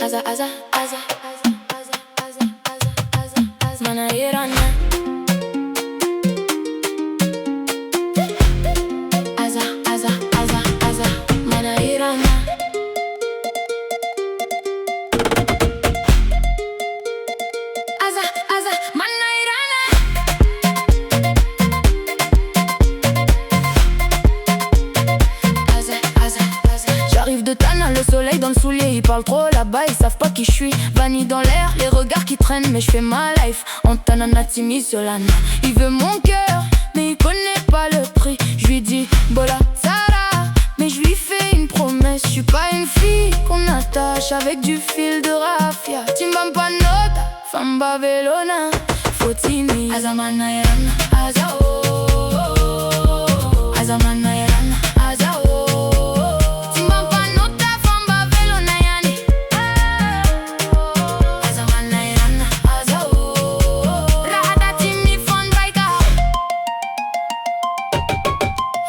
Aza Manahirana. Aza Manahirana. Aza Manahirana. J'arrive de Tana, le soleil dans le soulier. Ils parlent trop là-bas, ils savent pas qui je suis. Vanille dans l'air, les regards qui traînent. Mais je fais ma life, antananarivo sur l'âne. Il veut mon cœur, mais il connaît pas le prix. Je lui dis, bola, Sara. Mais je lui fais une promesse, je suis pas une fille qu'on attache avec du fil de raffia. Timbampanote, famba velona, fotini. Aza Manahirana, Aza oh. Aza Manahirana, Aza oh. Timbampanote, famba velona yani. Aza Manahirana, Aza oh. Rada timi fon baika.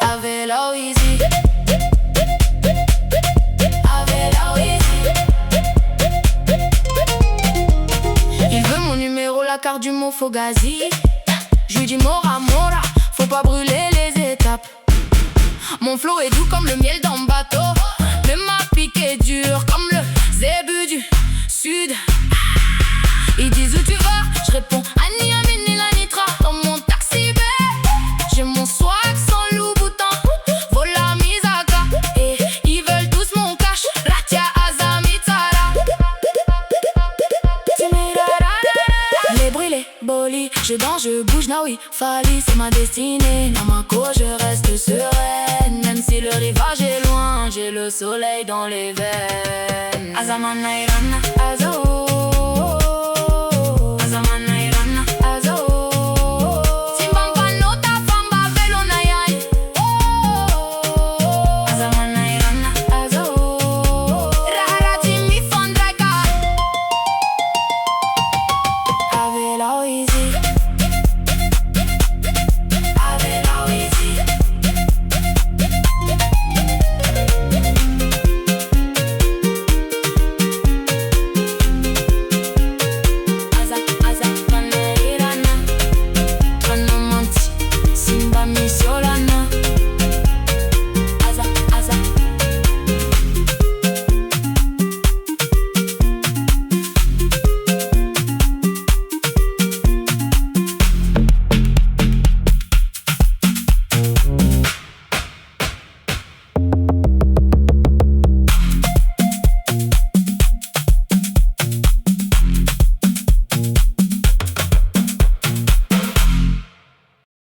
Avela easy. La carte du mot Fogazi. Je lui dis Moramora, faut pas brûler les étapes. Mon flow est doux comme le miel dans le bateau, mais ma pique est dure comme le zébu du sud. Ils disent où tu vas, je réponds Annie Amini la Nitra. Dans mon taxi bé, j'ai mon swag sans Louboutin. Voilà Misaka, et ils veulent tous mon cash. Ratia Aza Mitara. Les brûlés, boli, je danse, je bouge, naoui. Fali, c'est ma destinée. Namako, je reste sereine. Même si le rivage est loin, j'ai le soleil dans les veines. Aza Manahirana, Aza oh.